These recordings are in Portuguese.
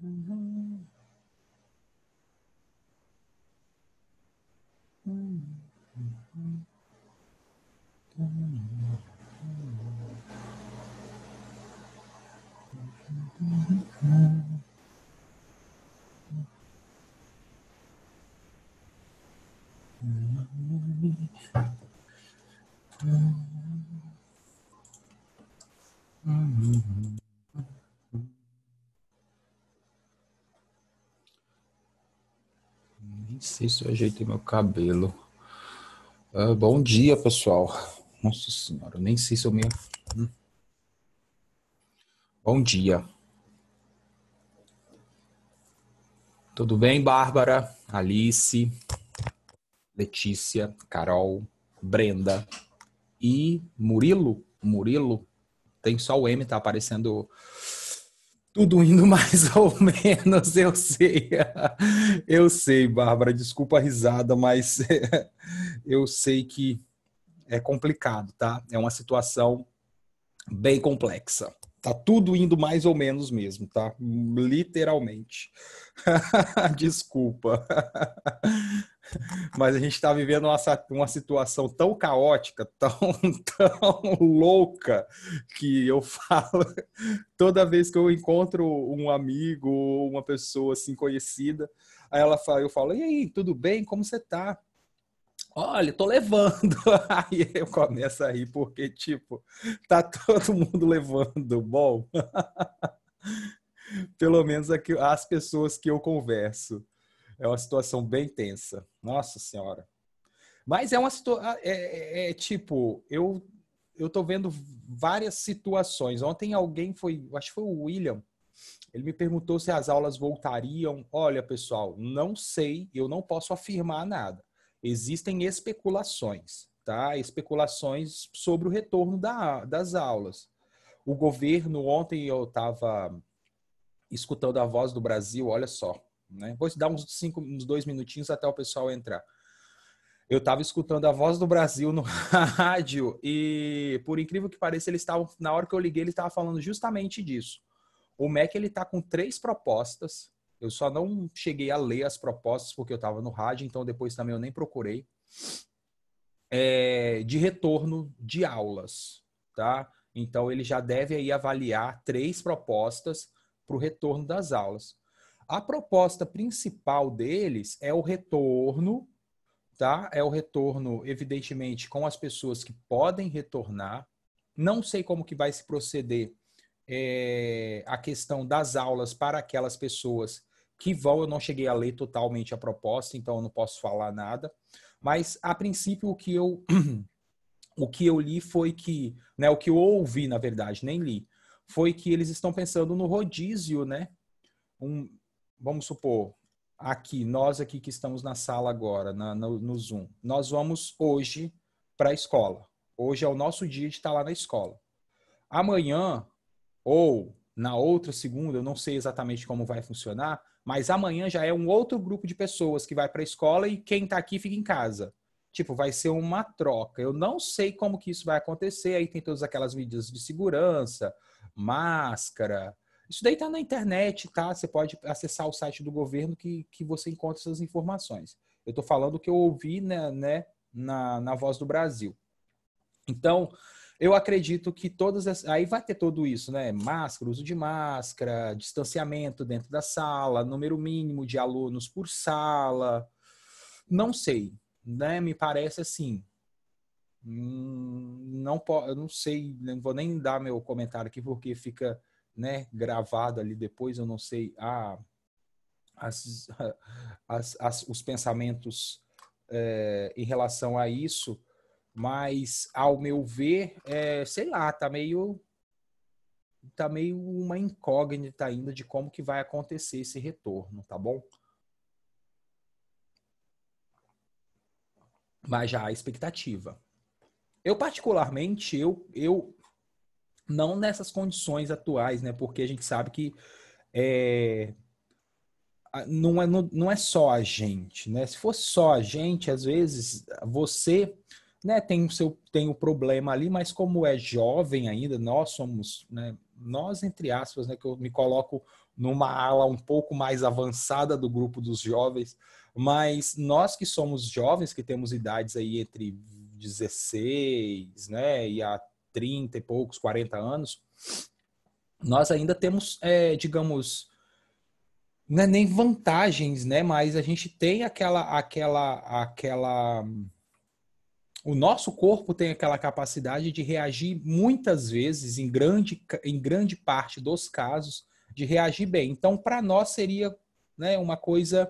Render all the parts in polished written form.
Nem sei se eu ajeitei meu cabelo. Bom dia, pessoal. Nossa senhora, eu nem sei se eu me... Bom dia. Tudo bem, Bárbara, Alice, Letícia, Carol, Brenda e Murilo? Murilo? Tem só o M, tá aparecendo tudo indo mais ou menos, eu sei. Eu sei, Bárbara, desculpa a risada, mas eu sei que é complicado, tá? É uma situação bem complexa. Tá tudo indo mais ou menos mesmo, tá? Literalmente. Desculpa. Mas a gente está vivendo uma situação tão caótica, tão louca, que eu falo, toda vez que eu encontro um amigo ou uma pessoa assim conhecida, aí eu falo, e aí, tudo bem? Como você tá? Olha, tô levando. Aí eu começo a rir, porque, tipo, tá todo mundo levando. Bom, pelo menos aqui, as pessoas que eu converso. É uma situação bem tensa. Nossa Senhora. Mas é uma situação. Tipo, eu tô vendo várias situações. Ontem alguém foi, acho que foi o William, ele me perguntou se as aulas voltariam. Olha, pessoal, não sei, eu não posso afirmar nada. Existem especulações, tá? Especulações sobre o retorno das aulas. O governo, ontem eu estava escutando a Voz do Brasil, olha só, né? Vou dar uns 2 minutinhos até o pessoal entrar. Eu estava escutando a Voz do Brasil no rádio e, por incrível que pareça, eles estavam, na hora que eu liguei, ele estava falando justamente disso. O MEC ele está com 3 propostas. Eu só não cheguei a ler as propostas porque eu estava no rádio, então depois também eu nem procurei. De retorno de aulas, tá? Então ele já deve aí avaliar 3 propostas para o retorno das aulas. A proposta principal deles é o retorno, tá? É o retorno, evidentemente, com as pessoas que podem retornar. Não sei como que vai se proceder a questão das aulas para aquelas pessoas que vão. Eu não cheguei a ler totalmente a proposta, então eu não posso falar nada. Mas, a princípio, o que eu li foi que, né, o que eu ouvi, na verdade, nem li, foi que eles estão pensando no rodízio, né? Vamos supor, nós aqui que estamos na sala agora, no Zoom, nós vamos hoje para a escola. Hoje é o nosso dia de estar lá na escola. Amanhã, ou na outra segunda, eu não sei exatamente como vai funcionar, mas amanhã já é um outro grupo de pessoas que vai para a escola e quem está aqui fica em casa. Tipo, vai ser uma troca. Eu não sei como que isso vai acontecer. Aí tem todas aquelas medidas de segurança, máscara. Isso daí tá na internet, tá? Você pode acessar o site do governo que você encontra essas informações. Eu estou falando o que eu ouvi, né, na Voz do Brasil. Então, eu acredito que aí vai ter tudo isso, né? Máscara, uso de máscara, distanciamento dentro da sala, número mínimo de alunos por sala. Não sei, né? Me parece assim. Eu não sei, não vou nem dar meu comentário aqui porque fica, né, gravado ali depois. Eu não sei as, os pensamentos em relação a isso. Mas, ao meu ver, sei lá, tá meio uma incógnita ainda de como que vai acontecer esse retorno, tá bom? Mas já há expectativa. Eu, particularmente, eu não nessas condições atuais, né? Porque a gente sabe que é, não é só a gente, né? Se fosse só a gente, às vezes você, né, tem o problema ali, mas como é jovem ainda, nós somos, né, nós entre aspas, né, que eu me coloco numa ala um pouco mais avançada do grupo dos jovens, mas nós que somos jovens, que temos idades aí entre 16, né, e a 30 e poucos, 40 anos, nós ainda temos, digamos, não é nem vantagens, né, mas a gente tem o nosso corpo tem aquela capacidade de reagir muitas vezes, em grande parte dos casos, de reagir bem. Então, para nós seria, né, uma coisa,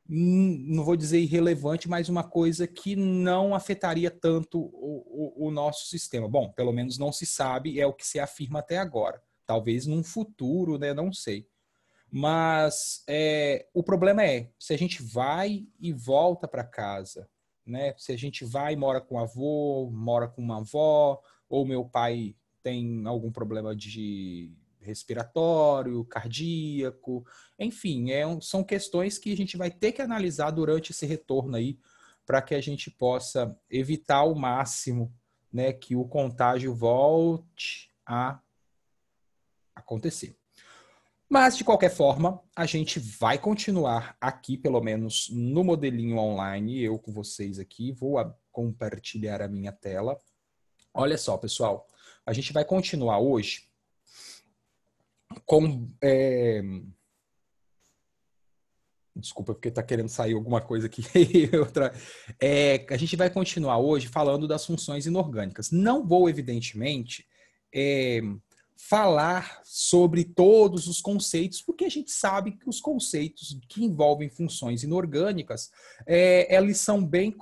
não vou dizer irrelevante, mas uma coisa que não afetaria tanto o nosso sistema. Bom, pelo menos não se sabe, é o que se afirma até agora. Talvez num futuro, né, não sei. Mas o problema é, se a gente vai e volta para casa, né? Se a gente vai e mora com um avô, mora com uma avó, ou meu pai tem algum problema de respiratório, cardíaco, enfim, são questões que a gente vai ter que analisar durante esse retorno aí, para que a gente possa evitar ao máximo, né, que o contágio volte a acontecer. Mas, de qualquer forma, a gente vai continuar aqui, pelo menos no modelinho online, eu com vocês aqui. Vou compartilhar a minha tela. Olha só, pessoal, a gente vai continuar hoje com... Desculpa, porque está querendo sair alguma coisa aqui. Outra. A gente vai continuar hoje falando das funções inorgânicas. Não vou, evidentemente, falar sobre todos os conceitos, porque a gente sabe que os conceitos que envolvem funções inorgânicas, eles são bem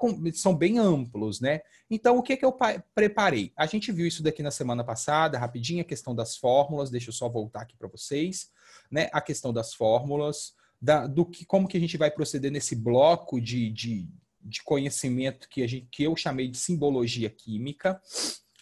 amplos, né? Então, o que eu preparei? A gente viu isso daqui na semana passada, rapidinho, a questão das fórmulas, deixa eu só voltar aqui para vocês, né? A questão das fórmulas, como que a gente vai proceder nesse bloco de conhecimento que eu chamei de simbologia química.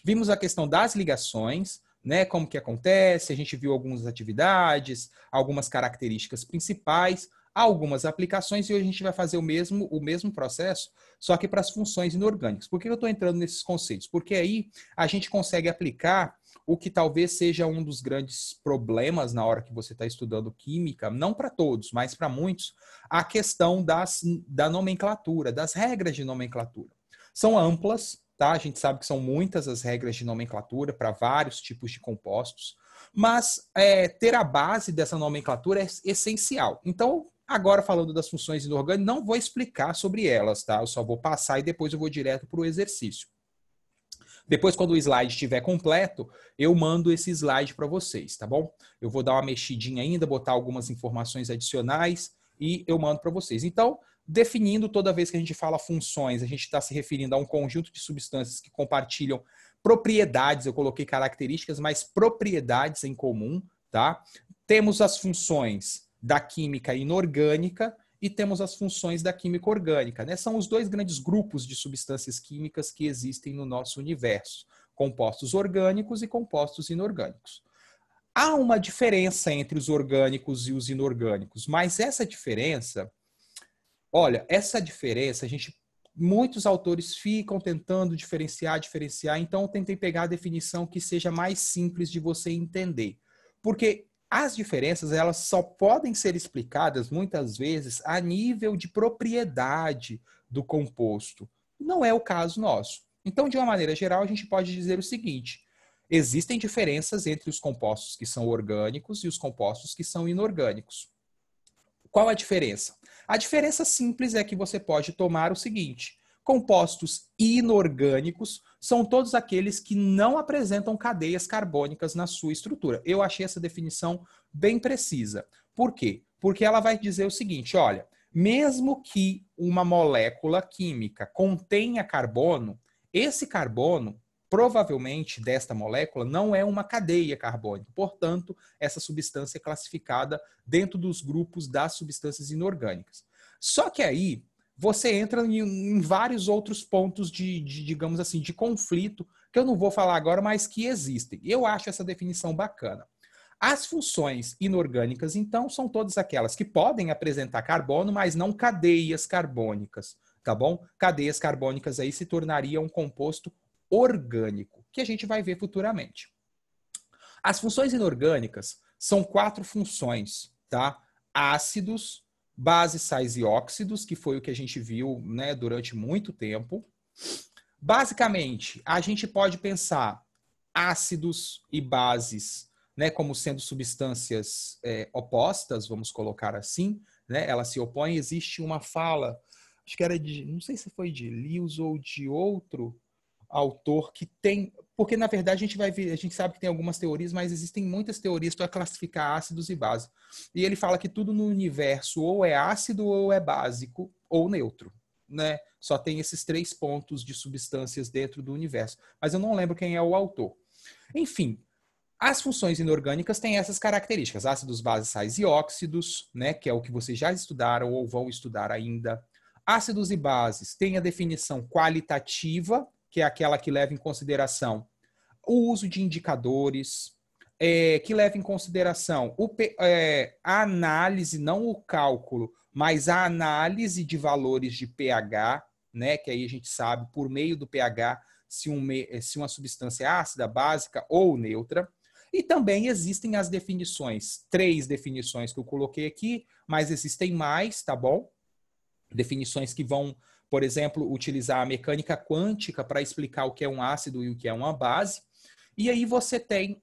Vimos a questão das ligações, né, como que acontece, a gente viu algumas atividades, algumas características principais, algumas aplicações, e hoje a gente vai fazer o mesmo processo, só que para as funções inorgânicas. Por que eu estou entrando nesses conceitos? Porque aí a gente consegue aplicar o que talvez seja um dos grandes problemas na hora que você está estudando química, não para todos, mas para muitos, a questão da nomenclatura, das regras de nomenclatura. São amplas, tá? A gente sabe que são muitas as regras de nomenclatura para vários tipos de compostos, mas ter a base dessa nomenclatura é essencial. Então, agora falando das funções inorgânicas, não vou explicar sobre elas, tá? Eu só vou passar e depois eu vou direto para o exercício. Depois, quando o slide estiver completo, eu mando esse slide para vocês, tá bom? Eu vou dar uma mexidinha ainda, botar algumas informações adicionais e eu mando para vocês. Então, definindo, toda vez que a gente fala funções, a gente está se referindo a um conjunto de substâncias que compartilham propriedades, eu coloquei características, mas propriedades em comum, tá? Temos as funções da química inorgânica e temos as funções da química orgânica, né? São os dois grandes grupos de substâncias químicas que existem no nosso universo, compostos orgânicos e compostos inorgânicos. Há uma diferença entre os orgânicos e os inorgânicos, mas essa diferença, muitos autores ficam tentando diferenciar, então eu tentei pegar a definição que seja mais simples de você entender. Porque as diferenças, elas só podem ser explicadas, muitas vezes, a nível de propriedade do composto. Não é o caso nosso. Então, de uma maneira geral, a gente pode dizer o seguinte: existem diferenças entre os compostos que são orgânicos e os compostos que são inorgânicos. Qual a diferença? A diferença simples é que você pode tomar o seguinte: compostos inorgânicos são todos aqueles que não apresentam cadeias carbônicas na sua estrutura. Eu achei essa definição bem precisa. Por quê? Porque ela vai dizer o seguinte: olha, mesmo que uma molécula química contenha carbono, esse carbono, provavelmente desta molécula, não é uma cadeia carbônica. Portanto, essa substância é classificada dentro dos grupos das substâncias inorgânicas. Só que aí você entra em vários outros pontos digamos assim, de conflito, que eu não vou falar agora, mas que existem. Eu acho essa definição bacana. As funções inorgânicas, então, são todas aquelas que podem apresentar carbono, mas não cadeias carbônicas, tá bom? Cadeias carbônicas aí se tornaria um composto orgânico, que a gente vai ver futuramente. As funções inorgânicas são 4 funções, tá? Ácidos, bases, sais e óxidos, que foi o que a gente viu, né, durante muito tempo. Basicamente, a gente pode pensar ácidos e bases, né, como sendo substâncias opostas, vamos colocar assim, né? Elas se opõem. Existe uma fala, acho que era de, não sei se foi de Lewis ou de outro autor que tem, porque na verdade a gente vai ver, a gente sabe que tem algumas teorias, mas existem muitas teorias para classificar ácidos e bases. E ele fala que tudo no universo ou é ácido ou é básico ou neutro, né? Só tem esses 3 pontos de substâncias dentro do universo. Mas eu não lembro quem é o autor. Enfim, as funções inorgânicas têm essas características: ácidos, bases, sais e óxidos, né, que é o que vocês já estudaram ou vão estudar ainda. Ácidos e bases têm a definição qualitativa, que é aquela que leva em consideração o uso de indicadores, que leva em consideração a análise, não o cálculo, mas a análise de valores de pH, né, que aí a gente sabe, por meio do pH, se uma substância é ácida, básica ou neutra. E também existem as definições, 3 definições que eu coloquei aqui, mas existem mais, tá bom? Definições que vão, por exemplo, utilizar a mecânica quântica para explicar o que é um ácido e o que é uma base. E aí você tem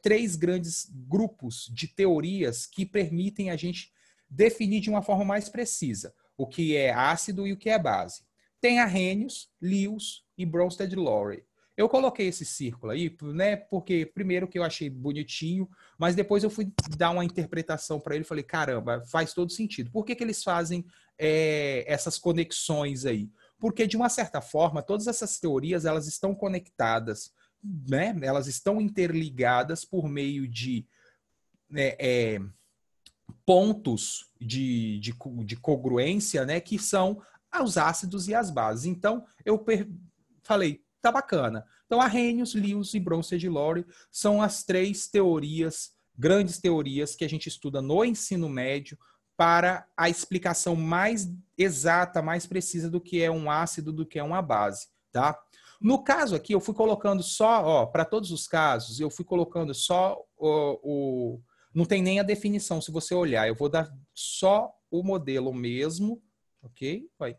3 grandes grupos de teorias que permitem a gente definir de uma forma mais precisa o que é ácido e o que é base. Tem Arrhenius, Lewis e Bronsted-Lowry. Eu coloquei esse círculo aí, né, porque primeiro que eu achei bonitinho, mas depois eu fui dar uma interpretação para ele e falei, caramba, faz todo sentido. Por que eles fazem essas conexões aí? Porque, de uma certa forma, todas essas teorias elas estão conectadas, né? Elas estão interligadas por meio de pontos de congruência, né? Que são os ácidos e as bases. Então, eu falei, tá bacana. Então, Arrhenius, Lewis e Bronsted-Lowry são as 3 teorias, grandes teorias que a gente estuda no ensino médio para a explicação mais exata, mais precisa do que é um ácido, do que é uma base, tá? No caso aqui, eu fui colocando só, para todos os casos, eu fui colocando só não tem nem a definição, se você olhar. Eu vou dar só o modelo mesmo, ok? Vai.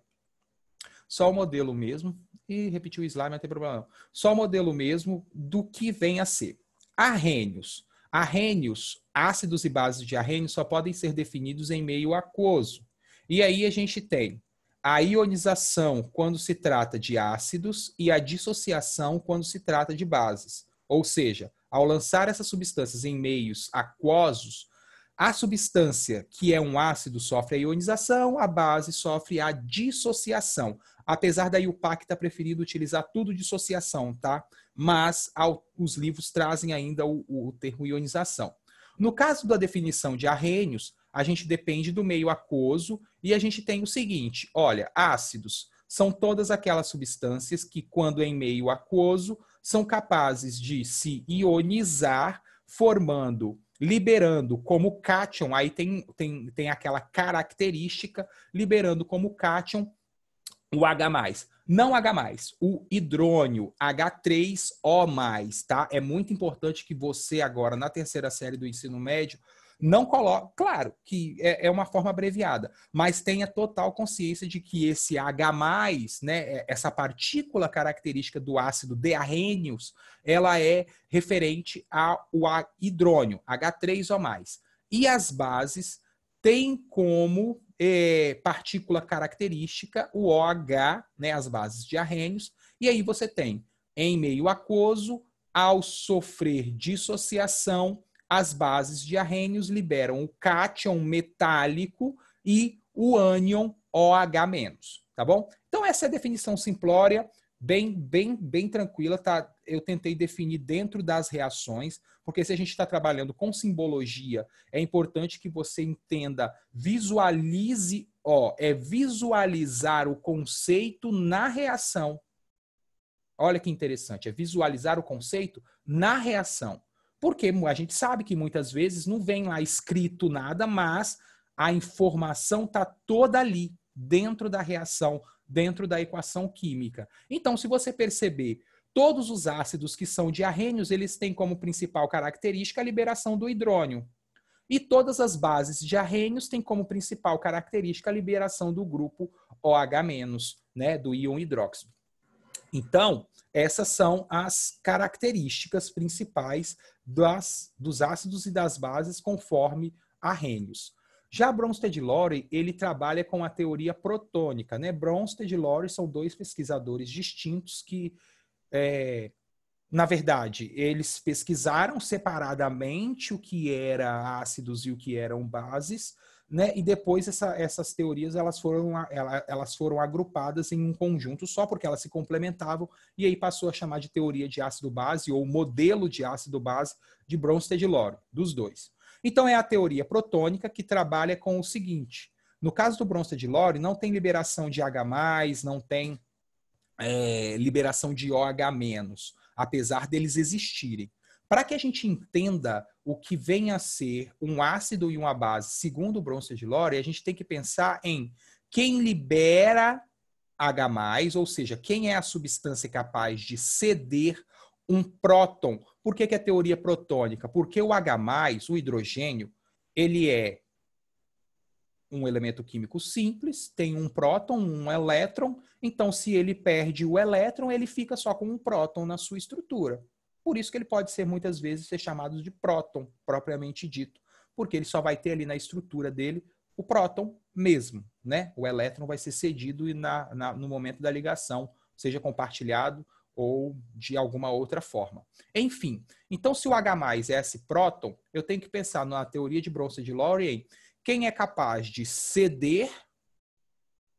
Só o modelo mesmo. E repetir o slide, não tem problema não. Só o modelo mesmo do que vem a ser. Arrhenius. Arrhenius, ácidos e bases de arrhenius só podem ser definidos em meio aquoso. E aí a gente tem a ionização quando se trata de ácidos e a dissociação quando se trata de bases. Ou seja, ao lançar essas substâncias em meios aquosos, a substância que é um ácido sofre a ionização, a base sofre a dissociação. Apesar da IUPAC estar preferido utilizar tudo dissociação, tá? Mas os livros trazem ainda o termo ionização. No caso da definição de arrhenius, a gente depende do meio aquoso e a gente tem o seguinte, olha, ácidos são todas aquelas substâncias que, quando em meio aquoso, são capazes de se ionizar, liberando como cátion, aí tem aquela característica, liberando como cátion o H+. Não H+, o hidrônio, H3O+, tá? É muito importante que você agora, na 3ª série do ensino médio, não coloque, claro que é uma forma abreviada, mas tenha total consciência de que esse H+, né, essa partícula característica do ácido de Arrhenius, ela é referente ao hidrônio, H3O+. E as bases têm como partícula característica o OH, né, as bases de arrhenius, e aí você tem em meio aquoso, ao sofrer dissociação, as bases de arrhenius liberam o cátion metálico e o ânion OH-, tá bom? Então essa é a definição simplória, bem tranquila, tá? Eu tentei definir dentro das reações, porque se a gente está trabalhando com simbologia, é importante que você entenda, visualize, visualizar o conceito na reação. Olha que interessante, é visualizar o conceito na reação. Porque a gente sabe que muitas vezes não vem lá escrito nada, mas a informação está toda ali, dentro da reação, dentro da equação química. Então, se você perceber, todos os ácidos que são de arrhenius, eles têm como principal característica a liberação do hidrônio. E todas as bases de arrênios têm como principal característica a liberação do grupo OH-, né, do íon hidróxido. Então, essas são as características principais dos ácidos e das bases conforme arrênios. Já Bronsted e Lowry, ele trabalha com a teoria protônica, né? Bronsted e Lowry são dois pesquisadores distintos que, na verdade, eles pesquisaram separadamente o que era ácidos e o que eram bases, né? E depois essas teorias elas foram agrupadas em um conjunto só porque elas se complementavam e aí passou a chamar de teoria de ácido-base ou modelo de ácido-base de Bronsted e Lowry, dos dois. Então é a teoria protônica que trabalha com o seguinte: no caso do Bronsted e Lowry não tem liberação de H+, não tem liberação de OH-, apesar deles existirem. Para que a gente entenda o que vem a ser um ácido e uma base, segundo o Bronsted e Lowry, a gente tem que pensar em quem libera H+, ou seja, quem é a substância capaz de ceder um próton. Por que é teoria protônica? Porque o H+, o hidrogênio, ele é um elemento químico simples, tem um próton, um elétron, então se ele perde o elétron, ele fica só com um próton na sua estrutura. Por isso que ele pode ser, muitas vezes, ser chamado de próton, propriamente dito, porque ele só vai ter ali na estrutura dele o próton mesmo, né? O elétron vai ser cedido e no momento da ligação, seja compartilhado ou de alguma outra forma. Enfim, então se o H+ é esse próton, eu tenho que pensar na teoria de Bronsted e Lowry quem é capaz de ceder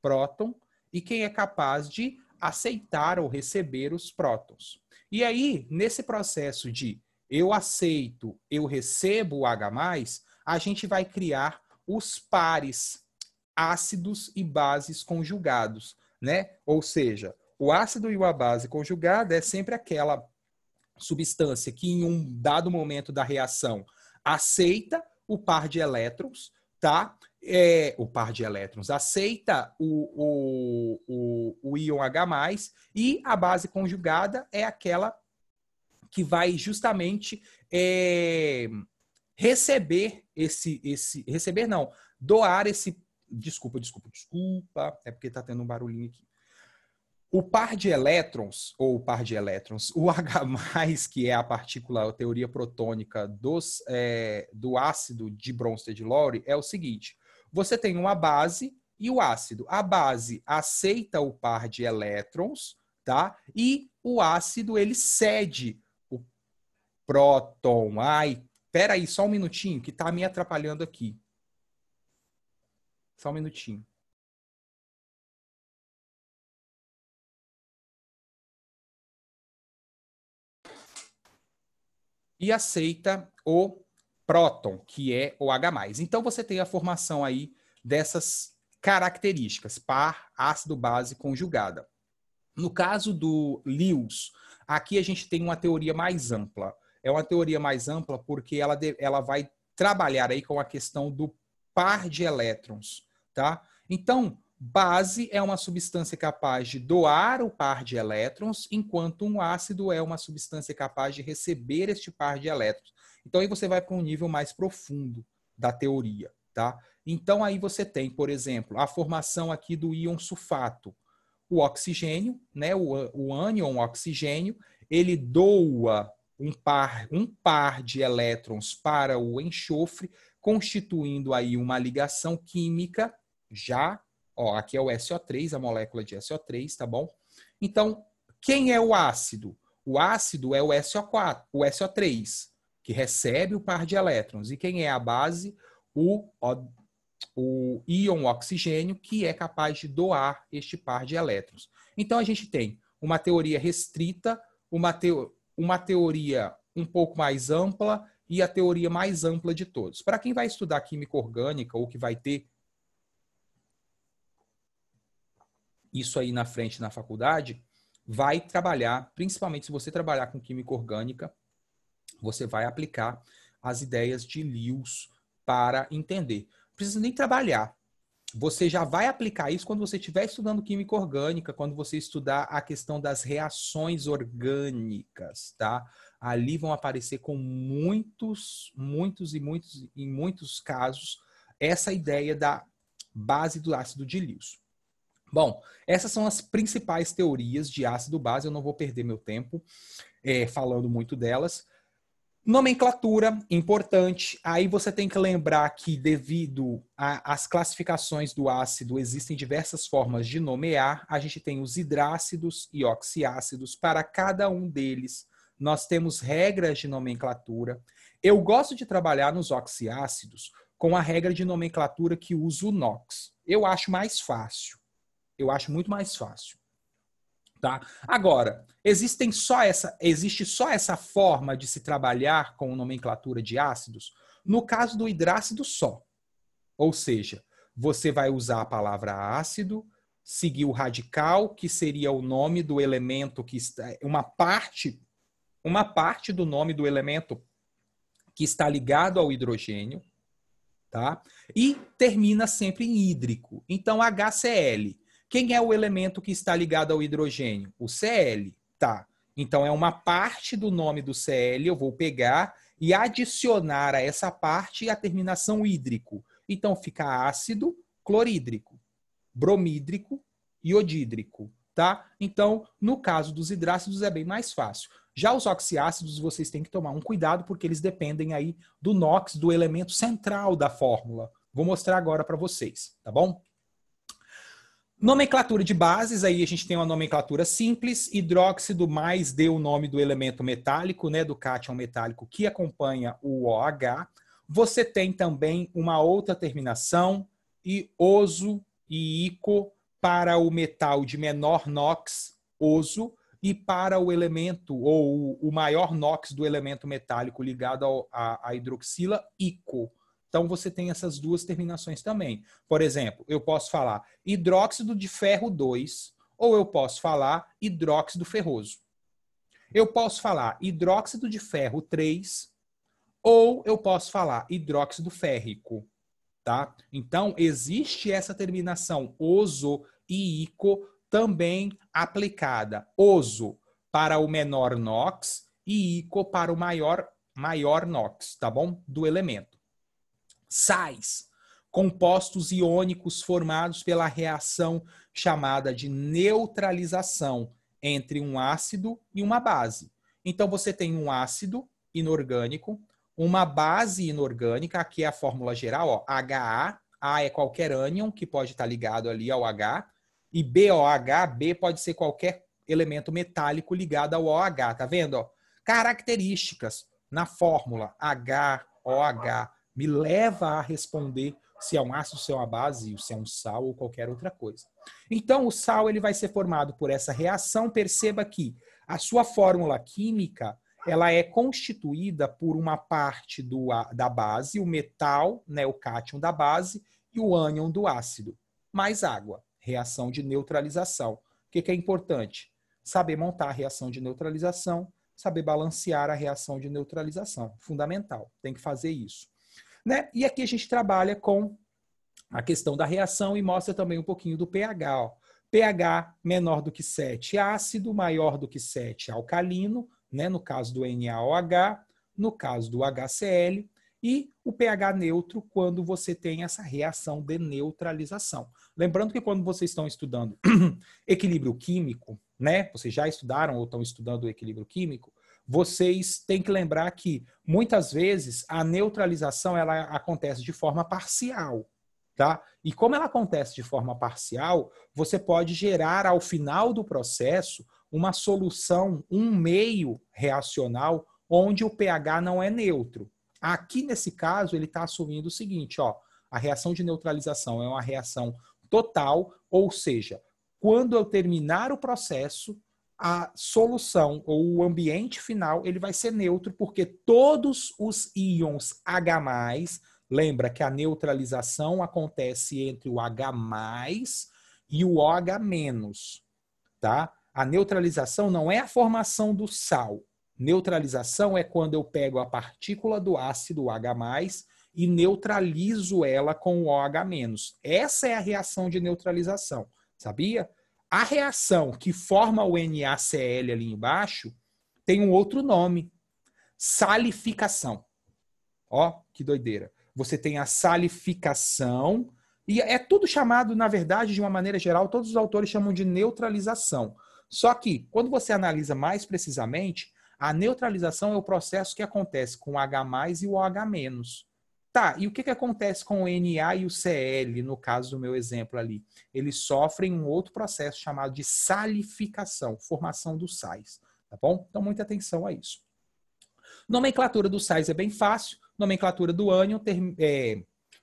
próton e quem é capaz de aceitar ou receber os prótons. E aí, nesse processo de eu aceito, eu recebo o H+, a gente vai criar os pares ácidos e bases conjugados, né? Ou seja, o ácido e a base conjugada é sempre aquela substância que em um dado momento da reação aceita o par de elétrons, tá? O par de elétrons aceita o íon H+, e a base conjugada é aquela que vai justamente doar esse... Desculpa, é porque está tendo um barulhinho aqui. O par de elétrons, o H+, que é a partícula, a teoria protônica do ácido de Bronsted e Lowry, é o seguinte: você tem uma base e o ácido. A base aceita o par de elétrons, tá? E o ácido, ele cede o próton. Ai, peraí, só um minutinho, que tá me atrapalhando aqui. Só um minutinho. E aceita o próton, que é o H+. Então, você tem a formação aí dessas características, par, ácido, base conjugada. No caso do Lewis, aqui a gente tem uma teoria mais ampla. É uma teoria mais ampla porque ela vai trabalhar aí com a questão do par de elétrons, tá? Então, base é uma substância capaz de doar o par de elétrons, enquanto um ácido é uma substância capaz de receber este par de elétrons. Então, aí você vai para um nível mais profundo da teoria, tá? Então, aí você tem, por exemplo, a formação aqui do íon sulfato. O oxigênio, né, o ânion oxigênio, ele doa um par de elétrons para o enxofre, constituindo aí uma ligação química já. Ó, aqui é o SO3, a molécula de SO3, tá bom? Então, quem é o ácido? O ácido é o SO4, o SO3, que recebe o par de elétrons. E quem é a base? O íon oxigênio, que é capaz de doar este par de elétrons. Então, a gente tem uma teoria restrita, uma teoria um pouco mais ampla e a teoria mais ampla de todos. Para quem vai estudar química orgânica ou que vai ter isso aí na frente na faculdade, vai trabalhar, principalmente se você trabalhar com química orgânica, você vai aplicar as ideias de Lewis para entender. Não precisa nem trabalhar. você já vai aplicar isso quando você estiver estudando química orgânica, quando você estudar a questão das reações orgânicas, tá? Ali vão aparecer com em muitos casos, essa ideia da base do ácido de Lewis. Bom, essas são as principais teorias de ácido-base, eu não vou perder meu tempo falando muito delas. Nomenclatura, importante. Aí você tem que lembrar que, devido às classificações do ácido, existem diversas formas de nomear. A gente tem os hidrácidos e oxiácidos. Para cada um deles, nós temos regras de nomenclatura. Eu gosto de trabalhar nos oxiácidos com a regra de nomenclatura que usa o NOx. Eu acho mais fácil. Eu acho muito mais fácil. Tá? Agora, existe só essa forma de se trabalhar com nomenclatura de ácidos? No caso do hidrácido, só. Ou seja, você vai usar a palavra ácido, seguir o radical, que seria o nome do elemento que está. Uma parte do nome do elemento que está ligado ao hidrogênio, tá? E termina sempre em hídrico. Então, HCl. Quem é o elemento que está ligado ao hidrogênio? O Cl, tá? Então, é uma parte do nome do Cl, eu vou pegar e adicionar a essa parte a terminação hídrico. Então, fica ácido clorídrico, bromídrico e iodídrico, tá? Então, no caso dos hidrácidos é bem mais fácil. Já os oxiácidos, vocês têm que tomar um cuidado, porque eles dependem aí do NOx, do elemento central da fórmula. Vou mostrar agora para vocês, tá bom? Nomenclatura de bases, aí a gente tem uma nomenclatura simples, hidróxido mais dê o nome do elemento metálico, né, do cátion metálico que acompanha o OH. Você tem também uma outra terminação, oso e ico, para o metal de menor NOx, oso, e para o elemento, ou o maior NOx do elemento metálico ligado à hidroxila, ico. Então, você tem essas duas terminações também. Por exemplo, eu posso falar hidróxido de ferro 2, ou eu posso falar hidróxido ferroso. Eu posso falar hidróxido de ferro 3, ou eu posso falar hidróxido férrico. Tá? Então, existe essa terminação oso e ico também aplicada. Oso para o menor NOx e ico para o maior NOx, tá bom? Do elemento. Sais, compostos iônicos formados pela reação chamada de neutralização entre um ácido e uma base. Então, você tem um ácido inorgânico, uma base inorgânica, aqui é a fórmula geral, ó, HA, A é qualquer ânion que pode estar ligado ali ao H, e BOH, B pode ser qualquer elemento metálico ligado ao OH, tá vendo? Ó? Características na fórmula HOH me leva a responder se é um ácido, se é uma base, se é um sal ou qualquer outra coisa. Então, o sal ele vai ser formado por essa reação. Perceba que a sua fórmula química ela é constituída por uma parte da base, o metal, né, o cátion da base, e o ânion do ácido, mais água, reação de neutralização. O que é importante? Saber montar a reação de neutralização, saber balancear a reação de neutralização. Fundamental, tem que fazer isso. Né? E aqui a gente trabalha com a questão da reação e mostra também um pouquinho do pH. Ó. pH menor do que 7, ácido, maior do que 7, alcalino, né? No caso do NaOH, no caso do HCl, e o pH neutro quando você tem essa reação de neutralização. Lembrando que quando vocês estão estudando equilíbrio químico, né? Vocês já estudaram ou estão estudando o equilíbrio químico, vocês têm que lembrar que, muitas vezes, a neutralização ela acontece de forma parcial. Tá? E como ela acontece de forma parcial, você pode gerar, ao final do processo, uma solução, um meio reacional, onde o pH não é neutro. Aqui, nesse caso, ele está assumindo o seguinte, ó, a reação de neutralização é uma reação total, ou seja, quando eu terminar o processo, a solução ou o ambiente final ele vai ser neutro, porque todos os íons H+, lembra que a neutralização acontece entre o H+ e o OH-, tá? A neutralização não é a formação do sal. Neutralização é quando eu pego a partícula do ácido H+, e neutralizo ela com o OH-. Essa é a reação de neutralização, sabia? A reação que forma o NaCl ali embaixo tem um outro nome, salificação. Ó, que doideira. Você tem a salificação, e é tudo chamado, na verdade, de uma maneira geral, todos os autores chamam de neutralização. Só que, quando você analisa mais precisamente, a neutralização é o processo que acontece com o H+ e o OH-. Tá, e o que acontece com o Na e o Cl, no caso do meu exemplo ali? Eles sofrem um outro processo chamado de salificação, formação dos sais, tá bom? Então, muita atenção a isso. Nomenclatura dos sais é bem fácil. Nomenclatura do ânion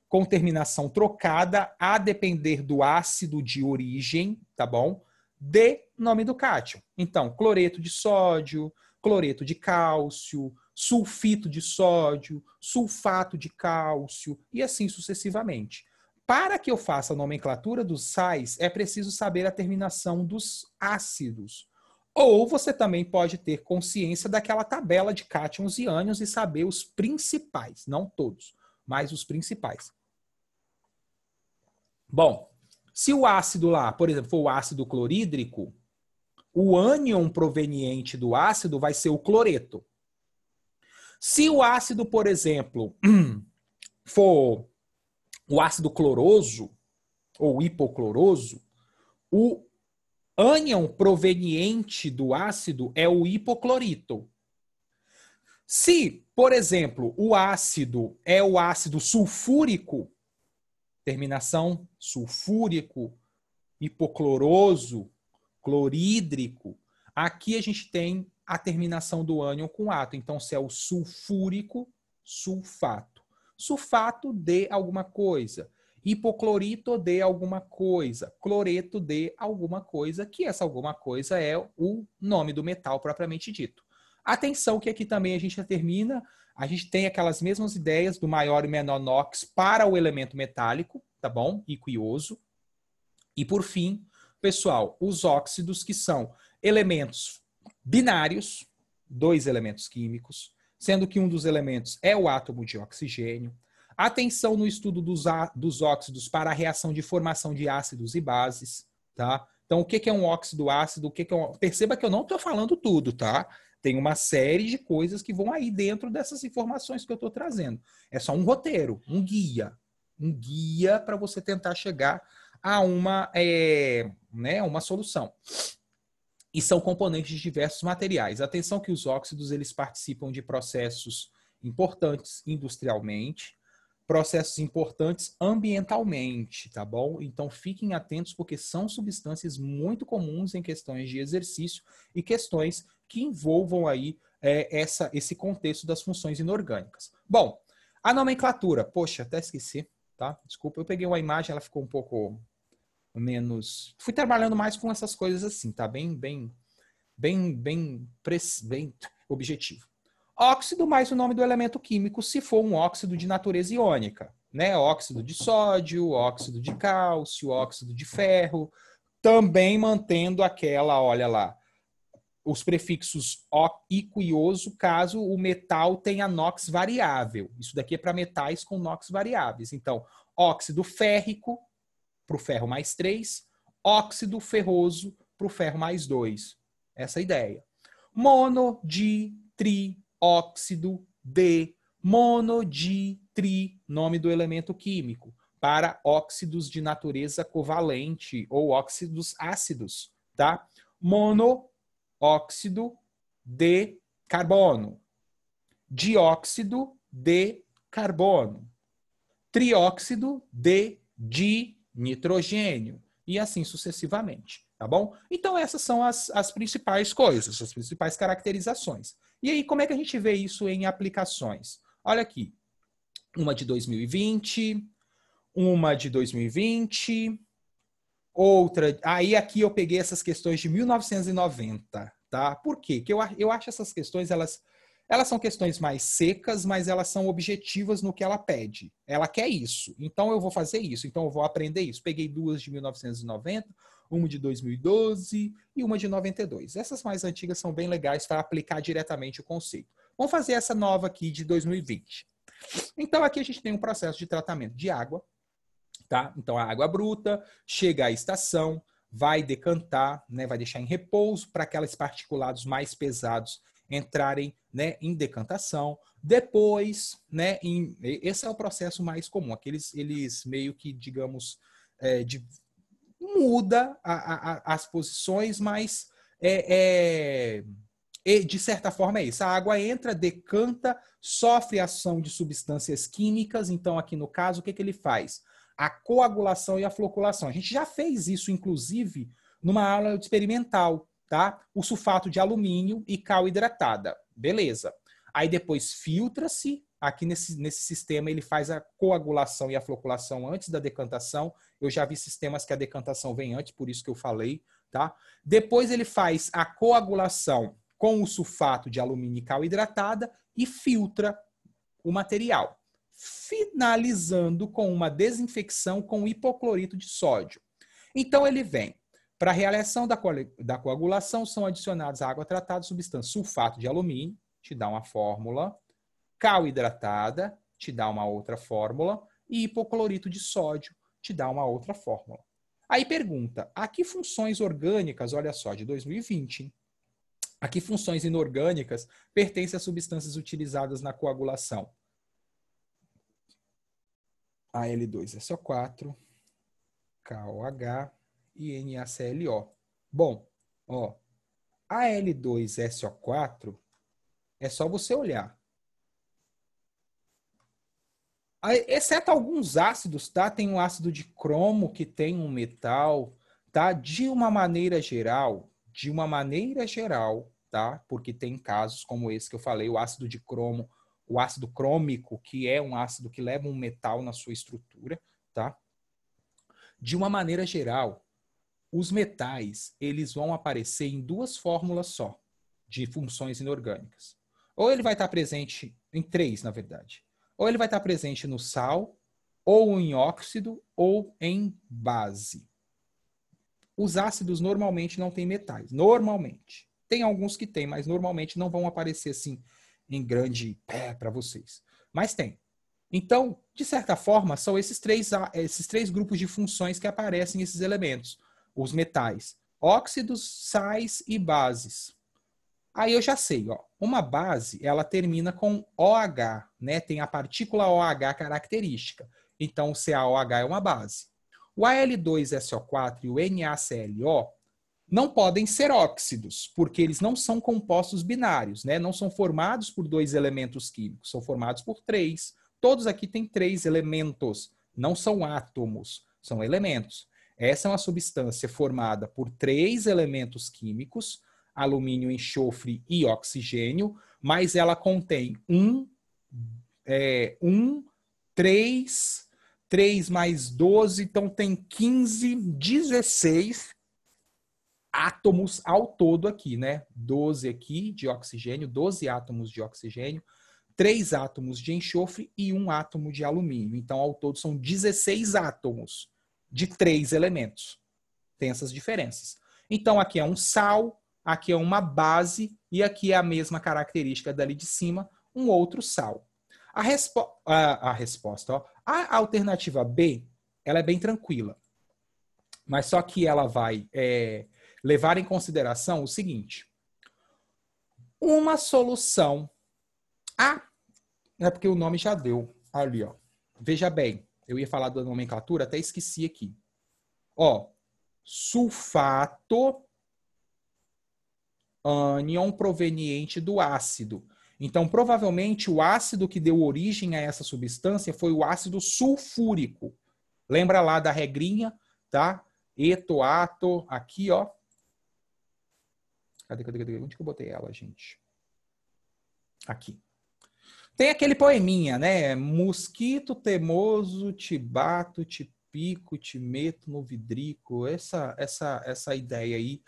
com terminação trocada a depender do ácido de origem, tá bom? De nome do cátion. Então, cloreto de sódio, cloreto de cálcio, sulfito de sódio, sulfato de cálcio e assim sucessivamente. Para que eu faça a nomenclatura dos sais, é preciso saber a terminação dos ácidos. Ou você também pode ter consciência daquela tabela de cátions e ânions e saber os principais, não todos, mas os principais. Bom, se o ácido lá, por exemplo, for o ácido clorídrico, o ânion proveniente do ácido vai ser o cloreto. Se o ácido, por exemplo, for o ácido cloroso ou hipocloroso, o ânion proveniente do ácido é o hipoclorito. Se, por exemplo, o ácido é o ácido sulfúrico, terminação sulfúrico, hipocloroso, clorídrico, aqui a gente tem a terminação do ânion com ato. Então, se é o sulfúrico, sulfato. Sulfato de alguma coisa. Hipoclorito de alguma coisa. Cloreto de alguma coisa, que essa alguma coisa é o nome do metal propriamente dito. Atenção que aqui também a gente já termina, a gente tem aquelas mesmas ideias do maior e menor NOx para o elemento metálico, tá bom? Iquioso. E por fim, pessoal, os óxidos que são elementos binários, dois elementos químicos, sendo que um dos elementos é o átomo de oxigênio. Atenção no estudo dos óxidos para a reação de formação de ácidos e bases, tá? Então, o que é um óxido ácido? Perceba que eu não estou falando tudo, tá? Tem uma série de coisas que vão aí dentro dessas informações que eu estou trazendo. É só um roteiro, um guia para você tentar chegar a uma solução. E são componentes de diversos materiais. Atenção que os óxidos eles participam de processos importantes industrialmente, processos importantes ambientalmente, tá bom? Então fiquem atentos porque são substâncias muito comuns em questões de exercício e questões que envolvam aí esse contexto das funções inorgânicas. Bom, a nomenclatura, poxa, até esqueci, tá? Desculpa, eu peguei uma imagem, ela ficou um pouco menos... Fui trabalhando mais com essas coisas assim, tá? Bem objetivo. Óxido mais o nome do elemento químico, se for um óxido de natureza iônica, né? Óxido de sódio, óxido de cálcio, óxido de ferro, também mantendo aquela, olha lá, os prefixos iquioso, caso o metal tenha NOx variável. Isso daqui é para metais com NOx variáveis. Então, óxido férrico para o ferro mais 3, óxido ferroso para o ferro mais 2. Essa é a ideia. Mono, di, tri, óxido de, mono, di, tri, nome do elemento químico, para óxidos de natureza covalente ou óxidos ácidos, tá? Monóxido de carbono, dióxido de carbono, trióxido de nitrogênio e assim sucessivamente, tá bom? Então essas são as principais coisas, as principais caracterizações. E aí como é que a gente vê isso em aplicações? Olha aqui, uma de 2020, uma de 2020, outra... Aí aqui eu peguei essas questões de 1990, tá? Por quê? Porque eu acho essas questões, elas são questões mais secas, mas elas são objetivas no que ela pede. Ela quer isso, então eu vou fazer isso, então eu vou aprender isso. Peguei duas de 1990, uma de 2012 e uma de 92. Essas mais antigas são bem legais para aplicar diretamente o conceito. Vamos fazer essa nova aqui de 2020. Então, aqui a gente tem um processo de tratamento de água, tá? Então, a água bruta chega à estação, vai decantar, né? Vai deixar em repouso para aqueles particulados mais pesados entrarem, né, em decantação. Depois, né, esse é o processo mais comum. Aqueles, eles meio que, digamos, muda as posições, mas de certa forma é isso. A água entra, decanta, sofre ação de substâncias químicas. Então, aqui no caso, o que ele faz? A coagulação e a floculação. A gente já fez isso, inclusive, numa aula experimental, tá? O sulfato de alumínio e cal hidratada. Beleza. Aí depois filtra-se. Aqui nesse sistema ele faz a coagulação e a floculação antes da decantação. Eu já vi sistemas que a decantação vem antes, por isso que eu falei, tá? Depois ele faz a coagulação com o sulfato de alumínio e cal hidratada e filtra o material, finalizando com uma desinfecção com hipoclorito de sódio. Então ele vem. Para a realização da coagulação são adicionados à água tratada substância sulfato de alumínio, te dá uma fórmula, cal hidratada, te dá uma outra fórmula, e hipoclorito de sódio, te dá uma outra fórmula. Aí pergunta, a que funções orgânicas, olha só, de 2020, hein? A que funções inorgânicas pertencem às substâncias utilizadas na coagulação? Al2SO4, KOH e NaClO. Bom, ó, Al2SO4 é só você olhar. Exceto alguns ácidos, tá? Tem o ácido de cromo que tem um metal, tá? De uma maneira geral, tá? Porque tem casos como esse que eu falei, o ácido de cromo, o ácido crômico, que é um ácido que leva um metal na sua estrutura, tá? De uma maneira geral, os metais, eles vão aparecer em duas fórmulas só, de funções inorgânicas. Ou ele vai estar presente em três, na verdade. Ou ele vai estar presente no sal, ou em óxido, ou em base. Os ácidos normalmente não têm metais. Normalmente. Tem alguns que têm, mas normalmente não vão aparecer assim em grande para vocês. Mas tem. Então, de certa forma, são esses três grupos de funções que aparecem esses elementos. Os metais, óxidos, sais e bases. Aí eu já sei, ó, uma base, ela termina com OH, né? Tem a partícula OH característica. Então, o CaOH é uma base. O Al2SO4 e o NaClO não podem ser óxidos, porque eles não são compostos binários, né? Não são formados por dois elementos químicos, são formados por três. Todos aqui têm três elementos, não são átomos, são elementos. Essa é uma substância formada por três elementos químicos, alumínio, enxofre e oxigênio, mas ela contém 3 mais 12, então tem 15, 16 átomos ao todo aqui, né? 12 aqui de oxigênio, 12 átomos de oxigênio, 3 átomos de enxofre e 1 átomo de alumínio. Então, ao todo, são 16 átomos de 3 elementos. Tem essas diferenças. Então, aqui é um sal, aqui é uma base e aqui é a mesma característica dali de cima, um outro sal. A resposta, ó, a alternativa B, ela é bem tranquila. Mas só que ela vai levar em consideração o seguinte. Uma solução A, é porque o nome já deu ali, ó. Veja bem, eu ia falar da nomenclatura, até esqueci aqui. Ó, sulfato ânion proveniente do ácido. Então, provavelmente, o ácido que deu origem a essa substância foi o ácido sulfúrico. Lembra lá da regrinha, tá? Etoato, aqui, ó. Cadê? Onde que eu botei ela, gente? Aqui. Tem aquele poeminha, né? Mosquito temoso, te bato, te pico, te meto no vidrico. Essa ideia aí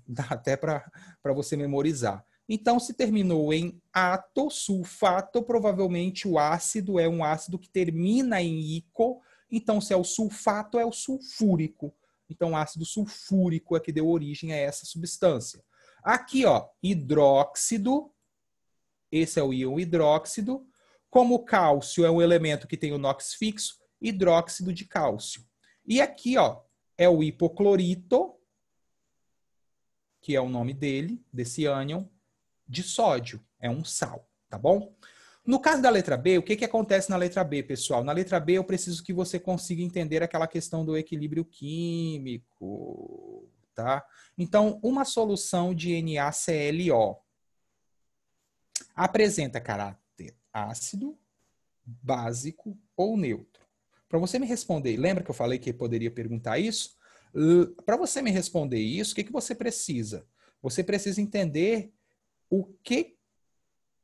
dá até para você memorizar. Então, se terminou em ato, sulfato, provavelmente o ácido é um ácido que termina em ico. Então, se é o sulfato, é o sulfúrico. Então, o ácido sulfúrico é que deu origem a essa substância. Aqui, ó, hidróxido. Esse é o íon hidróxido. Como o cálcio é um elemento que tem o NOx fixo, hidróxido de cálcio. E aqui, ó, é o hipoclorito, que é o nome dele, desse ânion, de sódio. É um sal, tá bom? No caso da letra B, o que, que acontece na letra B, pessoal? Na letra B, eu preciso que você consiga entender aquela questão do equilíbrio químico, tá? Então, uma solução de NaClO apresenta caráter ácido, básico ou neutro. Para você me responder, lembra que eu falei que poderia perguntar isso? Para você me responder isso, o que, que você precisa? Você precisa entender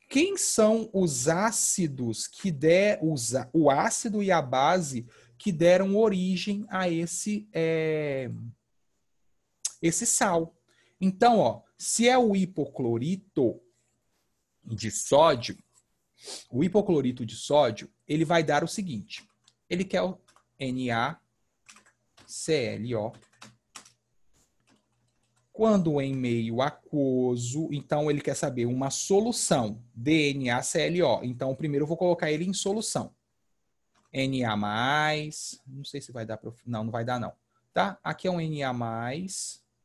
quem são os ácidos o ácido e a base que deram origem a esse sal. Então, ó, se é o hipoclorito de sódio, o hipoclorito de sódio, ele vai dar o seguinte, ele quer o NaClO. Quando em meio aquoso, então ele quer saber uma solução de NaClO. Então, primeiro eu vou colocar ele em solução. Na+, não sei se vai dar para... Não, não vai dar não. Tá? Aqui é um Na+,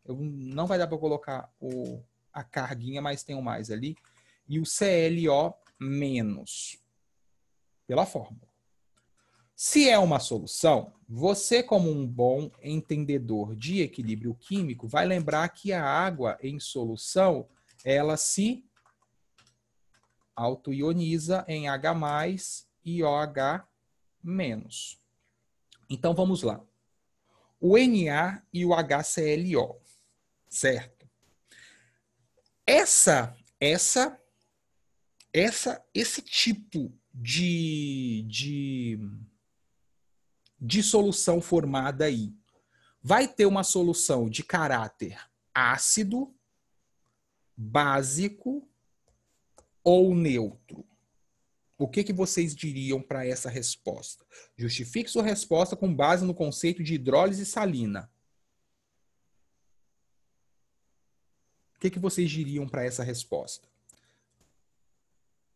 não vai dar para colocar a carguinha, mas tem um mais ali. E o ClO menos, pela fórmula. Se é uma solução, você, como um bom entendedor de equilíbrio químico, vai lembrar que a água em solução, ela se autoioniza em H+, e OH-. Então, vamos lá. O Na e o HClO, certo? Esse tipo de solução formada aí vai ter uma solução de caráter ácido, básico ou neutro? O que, que vocês diriam para essa resposta? Justifique sua resposta com base no conceito de hidrólise salina. O que, que vocês diriam para essa resposta?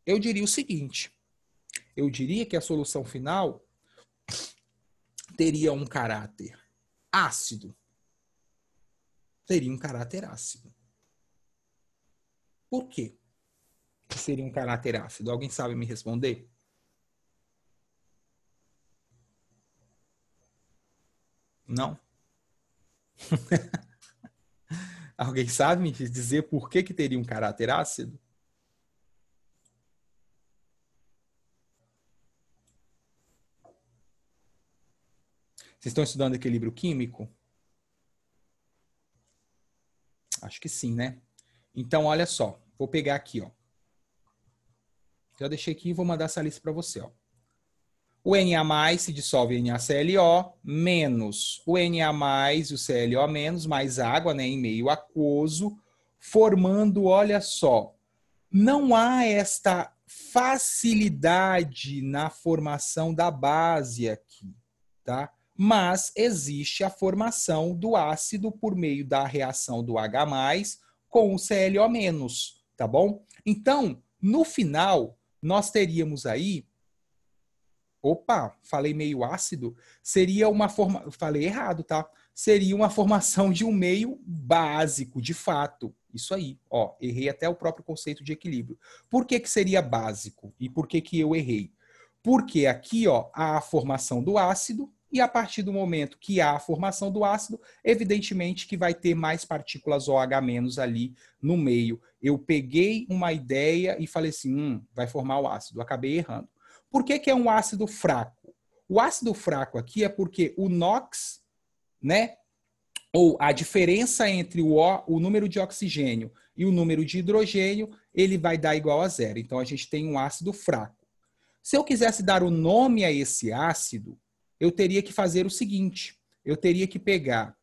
Eu diria o seguinte, eu diria que a solução final teria um caráter ácido. Teria um caráter ácido. Por quê que seria um caráter ácido? Alguém sabe me responder? Não? Alguém sabe me dizer por que teria um caráter ácido? Vocês estão estudando equilíbrio químico? Acho que sim, né? Então, olha só. Vou pegar aqui, ó. Já deixei aqui e vou mandar essa lista para você, ó. O Na+ se dissolve em NaClO, menos o Na+ e o ClO menos, mais água, né, em meio aquoso, formando, olha só, não há esta facilidade na formação da base aqui, tá? Mas existe a formação do ácido por meio da reação do H+ com o ClO-, tá bom? Então, no final, nós teríamos aí... Opa, falei meio ácido. Seria uma forma... Falei errado, tá? Seria uma formação de um meio básico, de fato. Isso aí, ó, errei até o próprio conceito de equilíbrio. Por que que seria básico? E por que que eu errei? Porque aqui, ó, há a formação do ácido e a partir do momento que há a formação do ácido, evidentemente que vai ter mais partículas OH- ali no meio. Eu peguei uma ideia e falei assim, vai formar o ácido. Acabei errando. Por que que é um ácido fraco? O ácido fraco aqui é porque o NOx, né, ou a diferença entre o número de oxigênio e o número de hidrogênio, ele vai dar igual a zero. Então, a gente tem um ácido fraco. Se eu quisesse dar o nome a esse ácido, eu teria que fazer o seguinte, eu teria que pegar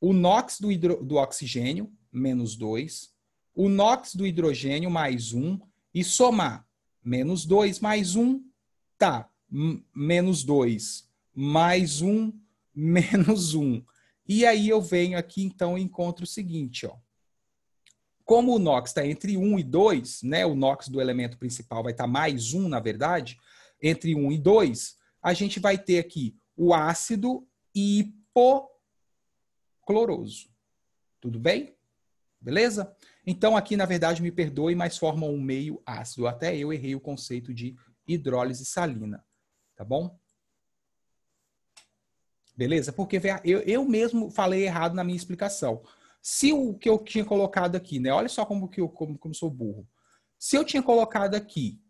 o NOx do oxigênio, menos 2, o NOx do hidrogênio, mais 1, e somar menos 2 mais 1, tá, menos 2, mais 1, menos 1. E aí eu venho aqui, então, e encontro o seguinte, ó. Como o NOx está entre 1 e 2, né, o NOx do elemento principal vai estar mais 1, na verdade, entre 1 e 2, a gente vai ter aqui o ácido hipocloroso. Tudo bem? Beleza? Então, aqui, na verdade, me perdoe, mas forma um meio ácido. Até eu errei o conceito de hidrólise salina. Tá bom? Beleza? Porque eu mesmo falei errado na minha explicação. Se o que eu tinha colocado aqui, né? Olha só como sou burro. Se eu tinha colocado aqui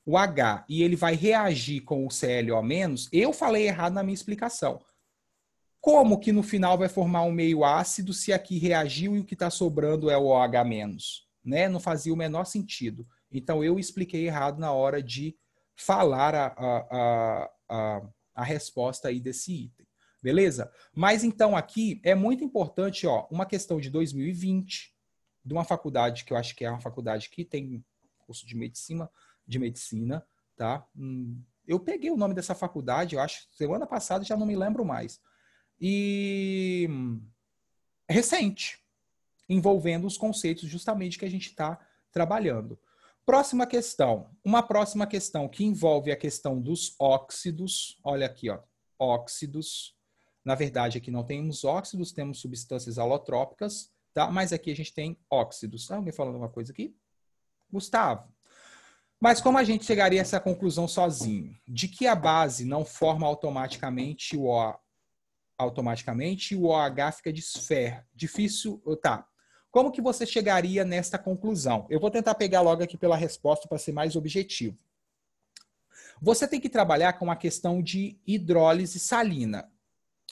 o H e ele vai reagir com o ClO-, eu falei errado na minha explicação. Como que no final vai formar um meio ácido se aqui reagiu e o que está sobrando é o OH-? Né? Não fazia o menor sentido. Então, eu expliquei errado na hora de falar a resposta aí desse item. Beleza? Mas, então, aqui é muito importante, ó, uma questão de 2020, de uma faculdade que eu acho que é uma faculdade que tem curso de medicina, tá? Eu peguei o nome dessa faculdade, eu acho, semana passada, já não me lembro mais. E recente, envolvendo os conceitos justamente que a gente está trabalhando. Próxima questão. Uma próxima questão que envolve a questão dos óxidos. Olha aqui, ó, óxidos. Na verdade, aqui não temos óxidos, temos substâncias alotrópicas, tá? Mas aqui a gente tem óxidos. Alguém falando uma coisa aqui? Gustavo. Mas como a gente chegaria a essa conclusão sozinho? De que a base não forma automaticamente o OH fica difícil, tá? Como que você chegaria nesta conclusão? Eu vou tentar pegar logo aqui pela resposta para ser mais objetivo. Você tem que trabalhar com a questão de hidrólise salina.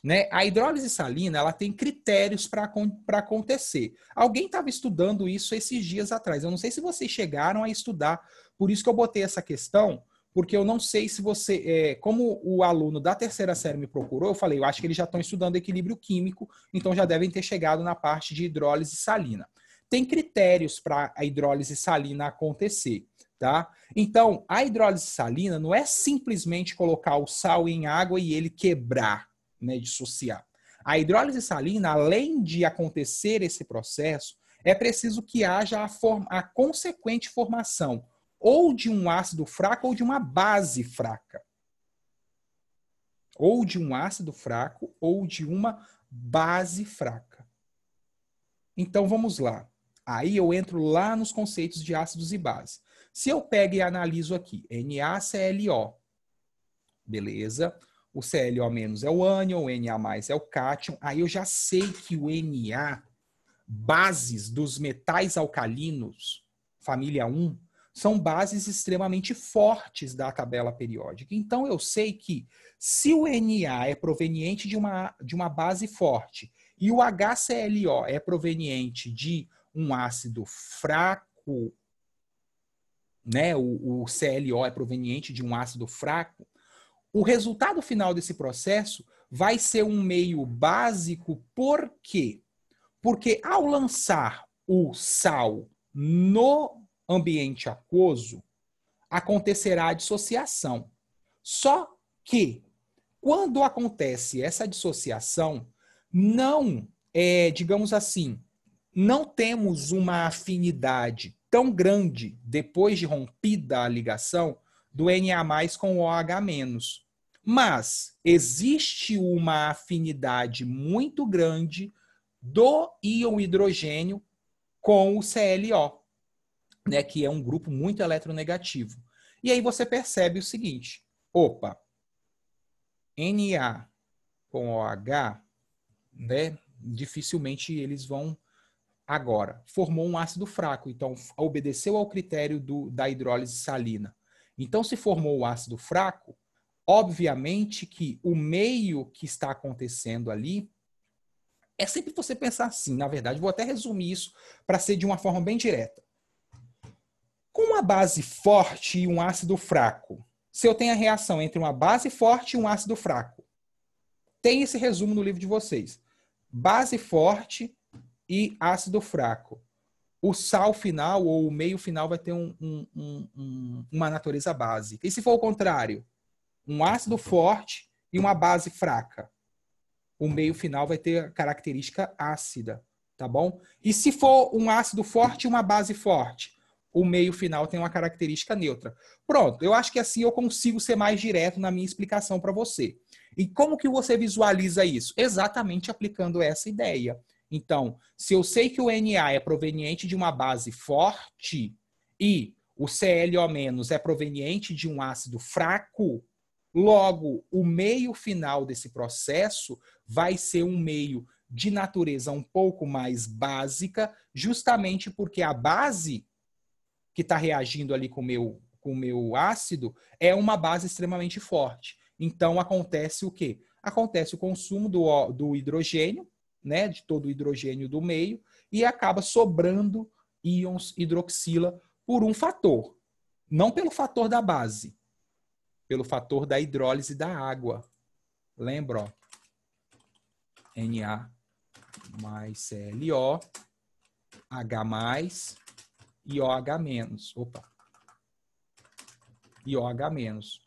Né? A hidrólise salina ela tem critérios para acontecer. Alguém estava estudando isso esses dias atrás. Eu não sei se vocês chegaram a estudar, por isso que eu botei essa questão, porque eu não sei se você... como o aluno da terceira série me procurou, eu falei, eu acho que eles já estão estudando equilíbrio químico, então já devem ter chegado na parte de hidrólise salina. Tem critérios para a hidrólise salina acontecer. Tá? Então, a hidrólise salina não é simplesmente colocar o sal em água e ele quebrar, né, dissociar. A hidrólise salina, além de acontecer esse processo, é preciso que haja a consequente formação ou de um ácido fraco ou de uma base fraca. Ou de um ácido fraco ou de uma base fraca. Então, vamos lá. Aí eu entro lá nos conceitos de ácidos e bases. Se eu pego e analiso aqui, NaClO, beleza? O ClO- é o ânion, o Na- é o cátion. Aí eu já sei que o Na, bases dos metais alcalinos, família 1, são bases extremamente fortes da tabela periódica. Então eu sei que se o Na é proveniente de uma base forte e o HClO é proveniente de um ácido fraco, né? O ClO é proveniente de um ácido fraco, o resultado final desse processo vai ser um meio básico, por quê? Porque ao lançar o sal no ambiente aquoso, acontecerá a dissociação. Só que, quando acontece essa dissociação, não, digamos assim, não temos uma afinidade tão grande depois de rompida a ligação do Na+ com o OH-. Mas existe uma afinidade muito grande do íon hidrogênio com o ClO, né, que é um grupo muito eletronegativo. E aí você percebe o seguinte, opa, Na com OH, né, dificilmente eles vão agora. Formou um ácido fraco, então obedeceu ao critério da hidrólise salina. Então, se formou o ácido fraco, obviamente que o meio que está acontecendo ali é sempre você pensar assim, na verdade, vou até resumir isso para ser de uma forma bem direta. Com uma base forte e um ácido fraco, se eu tenho a reação entre uma base forte e um ácido fraco, tem esse resumo no livro de vocês. Base forte e ácido fraco. O sal final ou o meio final vai ter uma natureza básica. E se for o contrário? Um ácido forte e uma base fraca. O meio final vai ter a característica ácida. tá bom? E se for um ácido forte e uma base forte, o meio final tem uma característica neutra. Pronto, eu acho que assim eu consigo ser mais direto na minha explicação para você. E como que você visualiza isso? Exatamente aplicando essa ideia. Então, se eu sei que o Na é proveniente de uma base forte e o ClO- é proveniente de um ácido fraco, logo, o meio final desse processo vai ser um meio de natureza um pouco mais básica, justamente porque a base que está reagindo ali com o meu ácido é uma base extremamente forte. Então, acontece o quê? Acontece o consumo do hidrogênio, né, de todo o hidrogênio do meio, e acaba sobrando íons hidroxila por um fator. Não pelo fator da base, pelo fator da hidrólise da água. Lembra? Ó? Na mais ClO, H mais e OH menos. Opa. E OH-.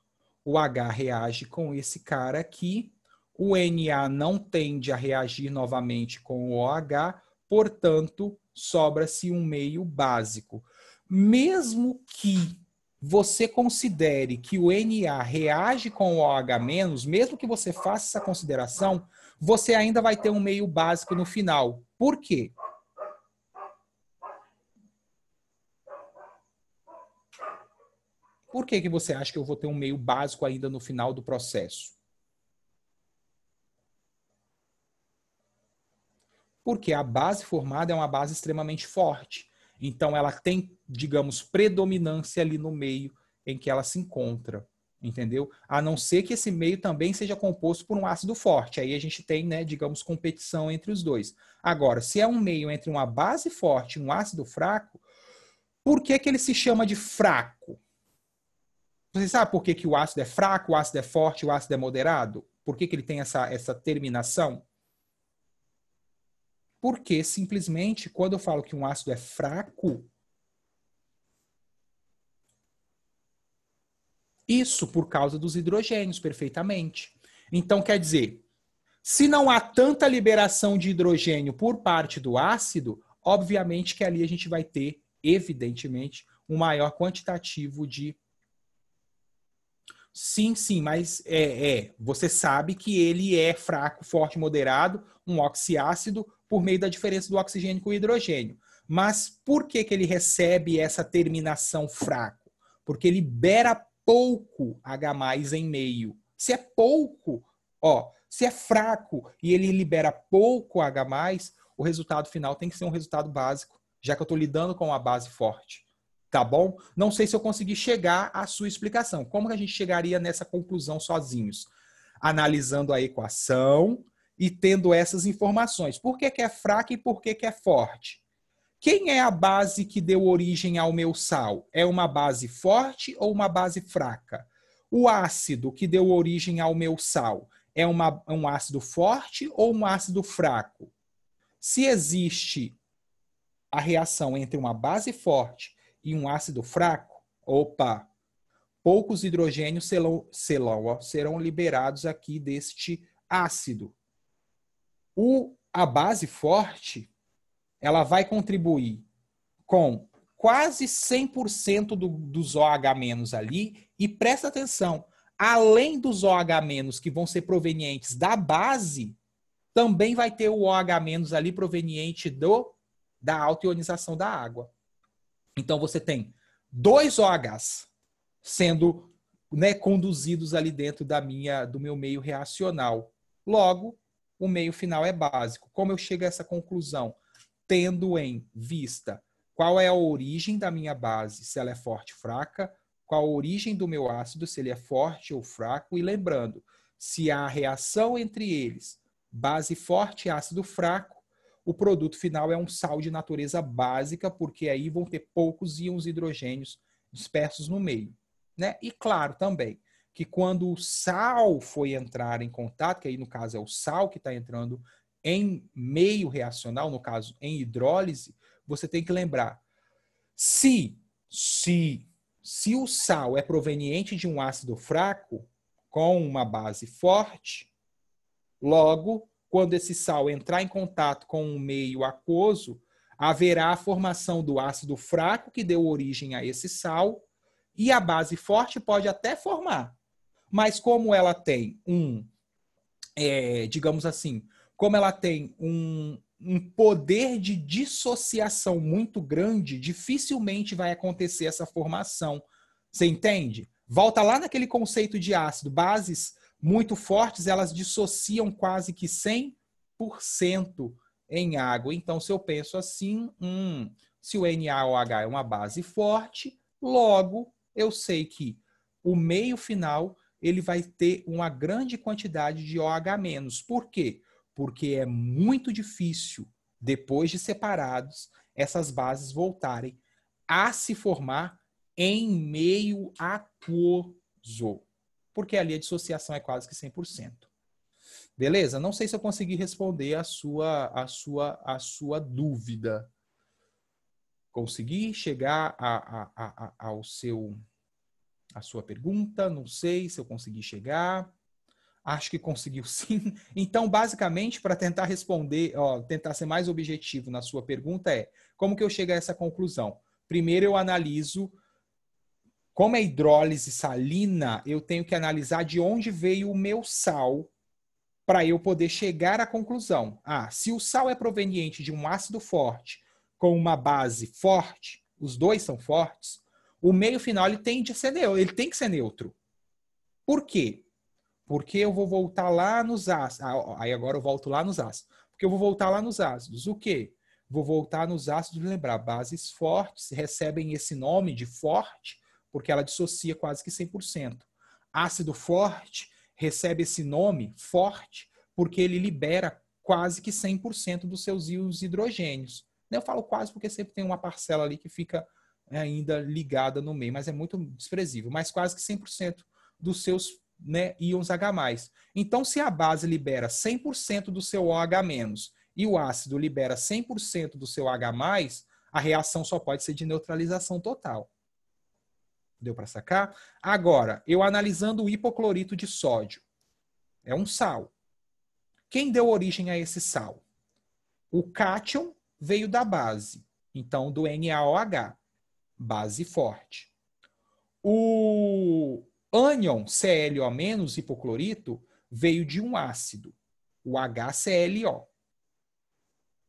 O H reage com esse cara aqui, o Na não tende a reagir novamente com o OH, portanto, sobra-se um meio básico. Mesmo que você considere que o Na reage com o OH-, mesmo que você faça essa consideração, você ainda vai ter um meio básico no final. Por quê? Por que você acha que eu vou ter um meio básico ainda no final do processo? Porque a base formada é uma base extremamente forte. Então, ela tem, digamos, predominância ali no meio em que ela se encontra. Entendeu? A não ser que esse meio também seja composto por um ácido forte. Aí a gente tem, né, digamos, competição entre os dois. Agora, se é um meio entre uma base forte e um ácido fraco, por que que ele se chama de fraco? Você sabe por que que o ácido é fraco, o ácido é forte, o ácido é moderado? Por que que ele tem essa terminação? Porque simplesmente, quando eu falo que um ácido é fraco, isso por causa dos hidrogênios, perfeitamente. Então, quer dizer, se não há tanta liberação de hidrogênio por parte do ácido, obviamente que ali a gente vai ter, evidentemente, um maior quantitativo de. Sim, sim, mas você sabe que ele é fraco, forte, moderado, um oxiácido, por meio da diferença do oxigênio com o hidrogênio. Mas por que que ele recebe essa terminação fraco? Porque ele libera pouco H+ em meio. Se é pouco, se é fraco e ele libera pouco H+, o resultado final tem que ser um resultado básico, já que eu estou lidando com uma base forte. Tá bom? Não sei se eu consegui chegar à sua explicação. Como que a gente chegaria nessa conclusão sozinhos? Analisando a equação e tendo essas informações. Por que que é fraca e por que que é forte? Quem é a base que deu origem ao meu sal? É uma base forte ou uma base fraca? O ácido que deu origem ao meu sal é um ácido forte ou um ácido fraco? Se existe a reação entre uma base forte e um ácido fraco, opa, poucos hidrogênios serão liberados aqui deste ácido. A base forte, ela vai contribuir com quase 100% dos OH- ali, e presta atenção, além dos OH- que vão ser provenientes da base, também vai ter o OH- ali proveniente da alta ionização da água. Então você tem dois OHs sendo, né, conduzidos ali dentro do meu meio reacional. Logo, o meio final é básico. Como eu chego a essa conclusão? Tendo em vista qual é a origem da minha base, se ela é forte ou fraca, qual a origem do meu ácido, se ele é forte ou fraco, e lembrando, se há reação entre eles, base forte e ácido fraco, o produto final é um sal de natureza básica, porque aí vão ter poucos íons hidrogênios dispersos no meio. Né? E claro também que quando o sal foi entrar em contato, que aí no caso é o sal que está entrando em meio reacional, no caso em hidrólise, você tem que lembrar, se o sal é proveniente de um ácido fraco com uma base forte, logo, quando esse sal entrar em contato com um meio aquoso, haverá a formação do ácido fraco que deu origem a esse sal, e a base forte pode até formar. Mas como ela tem digamos assim, como ela tem um poder de dissociação muito grande, dificilmente vai acontecer essa formação. Você entende? Volta lá naquele conceito de ácido. Bases muito fortes, elas dissociam quase que 100% em água. Então, se eu penso assim, se o NaOH é uma base forte, logo eu sei que o meio final ele vai ter uma grande quantidade de OH-. Por quê? Porque é muito difícil, depois de separados, essas bases voltarem a se formar em meio aquoso. Porque ali a dissociação é quase que 100%. Beleza? Não sei se eu consegui responder a sua dúvida. Consegui chegar a sua pergunta? Não sei se eu consegui chegar. Acho que conseguiu sim. Então, basicamente, para tentar responder, tentar ser mais objetivo na sua pergunta como que eu chego a essa conclusão? Primeiro eu analiso, como é hidrólise salina, eu tenho que analisar de onde veio o meu sal para eu poder chegar à conclusão. Se o sal é proveniente de um ácido forte com uma base forte, os dois são fortes, o meio final ele tem que ser neutro. Por quê? Porque eu vou voltar lá nos ácidos. Aí agora eu volto lá nos ácidos. Porque eu vou voltar lá nos ácidos. O quê? Vou voltar nos ácidos, lembrar, bases fortes recebem esse nome de forte porque ela dissocia quase que 100%. Ácido forte recebe esse nome forte porque ele libera quase que 100% dos seus íons hidrogênios. Eu falo quase porque sempre tem uma parcela ali que fica ainda ligada no meio, mas é muito desprezível. Mas quase que 100% dos seus íons H+. Então, se a base libera 100% do seu OH- e o ácido libera 100% do seu H+, a reação só pode ser de neutralização total. Deu para sacar? Agora, eu analisando o hipoclorito de sódio. É um sal. Quem deu origem a esse sal? O cátion veio da base. Então, do NaOH. Base forte. O ânion ClO- hipoclorito veio de um ácido, o HClO.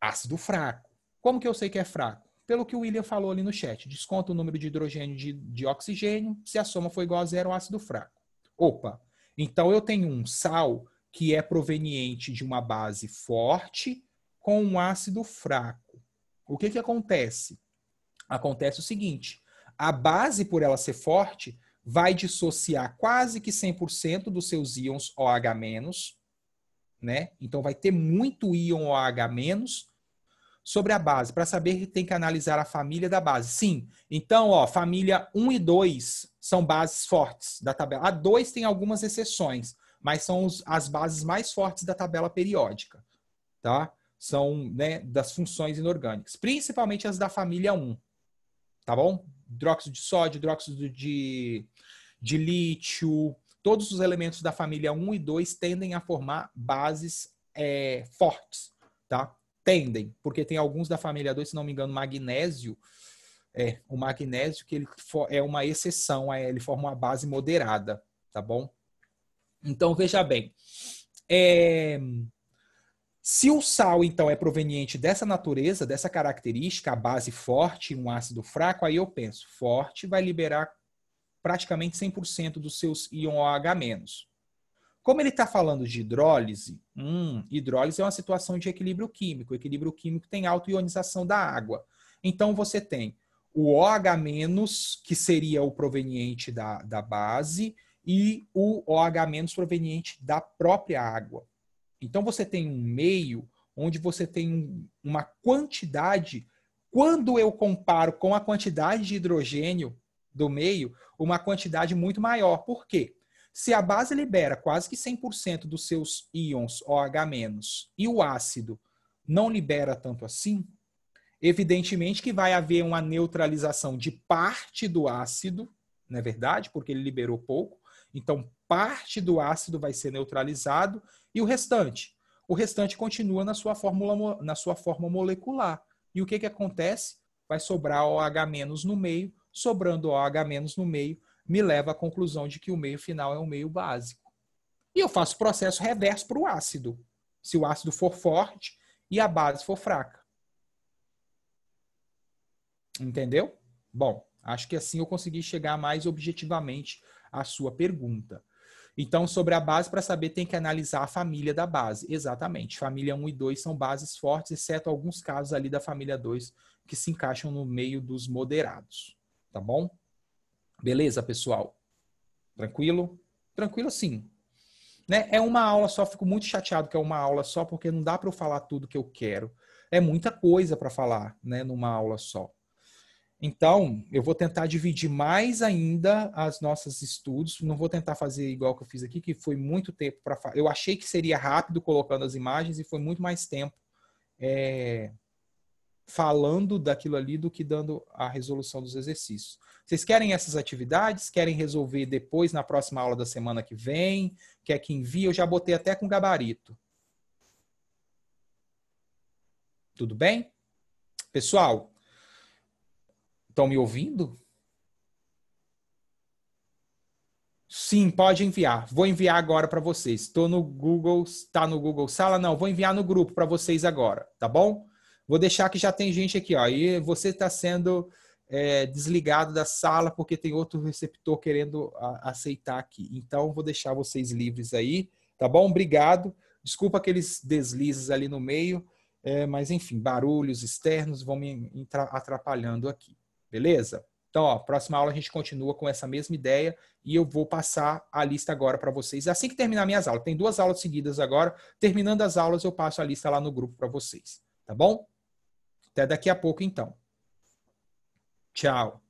Ácido fraco. Como que eu sei que é fraco? Pelo que o William falou ali no chat. Desconta o número de hidrogênio de oxigênio, se a soma for igual a zero, é um ácido fraco. Opa, então eu tenho um sal que é proveniente de uma base forte com um ácido fraco. O que que acontece? Acontece o seguinte, a base, por ela ser forte, vai dissociar quase que 100% dos seus íons OH-, né? Então vai ter muito íon OH- sobre a base. Para saber, tem que analisar a família da base. Sim, então, família 1 e 2 são bases fortes da tabela. A 2 tem algumas exceções, mas são as bases mais fortes da tabela periódica, tá? São, das funções inorgânicas, principalmente as da família 1. Tá bom? Hidróxido de sódio, hidróxido de lítio, todos os elementos da família 1 e 2 tendem a formar bases fortes, tá? Tendem, porque tem alguns da família 2, se não me engano, magnésio, o magnésio que ele é uma exceção, ele forma uma base moderada, tá bom? Então, veja bem, se o sal, então, é proveniente dessa natureza, dessa característica, a base forte e um ácido fraco, aí eu penso, forte vai liberar praticamente 100% dos seus íons OH-. Como ele está falando de hidrólise, hidrólise é uma situação de equilíbrio químico. O equilíbrio químico tem autoionização da água. Então, você tem o OH-, que seria o proveniente da base, e o OH- proveniente da própria água. Então, você tem um meio onde você tem uma quantidade, quando eu comparo com a quantidade de hidrogênio do meio, uma quantidade muito maior. Por quê? Se a base libera quase que 100% dos seus íons OH- e o ácido não libera tanto assim, evidentemente que vai haver uma neutralização de parte do ácido, não é verdade? Porque ele liberou pouco. Então, parte do ácido vai ser neutralizado e o restante. o restante continua na sua forma molecular. E o que acontece? Vai sobrar OH- no meio, sobrando OH- no meio, me leva à conclusão de que o meio final é um meio básico. E eu faço o processo reverso para o ácido. Se o ácido for forte e a base for fraca. Entendeu? Bom, acho que assim eu consegui chegar mais objetivamente à sua pergunta. Então, sobre a base, para saber, tem que analisar a família da base. Exatamente. Família 1 e 2 são bases fortes, exceto alguns casos ali da família 2 que se encaixam no meio dos moderados. Tá bom? Beleza, pessoal? Tranquilo? Tranquilo sim. Né? É uma aula só, fico muito chateado que é uma aula só, porque não dá para eu falar tudo que eu quero. É muita coisa para falar, né, numa aula só. Então, eu vou tentar dividir mais ainda as nossos estudos. Não vou tentar fazer igual que eu fiz aqui, que foi muito tempo para falar. Eu achei que seria rápido colocando as imagens e foi muito mais tempo falando daquilo ali do que dando a resolução dos exercícios. Vocês querem essas atividades? Querem resolver depois na próxima aula da semana que vem? Quer que envie? Eu já botei até com gabarito. Tudo bem? Pessoal, estão me ouvindo? Sim, pode enviar. Vou enviar agora para vocês. Estou no Google, está no Google Sala? Não, vou enviar no grupo para vocês agora, tá bom? Vou deixar que já tem gente aqui, ó. E você está sendo desligado da sala porque tem outro receptor querendo aceitar aqui. Então, vou deixar vocês livres aí, tá bom? Obrigado. Desculpa aqueles deslizes ali no meio, mas enfim, barulhos externos vão me atrapalhando aqui, beleza? Então, ó, próxima aula a gente continua com essa mesma ideia e eu vou passar a lista agora para vocês. Assim que terminar minhas aulas, tem 2 aulas seguidas agora. Terminando as aulas, eu passo a lista lá no grupo para vocês. Tá bom? Até daqui a pouco, então. Tchau.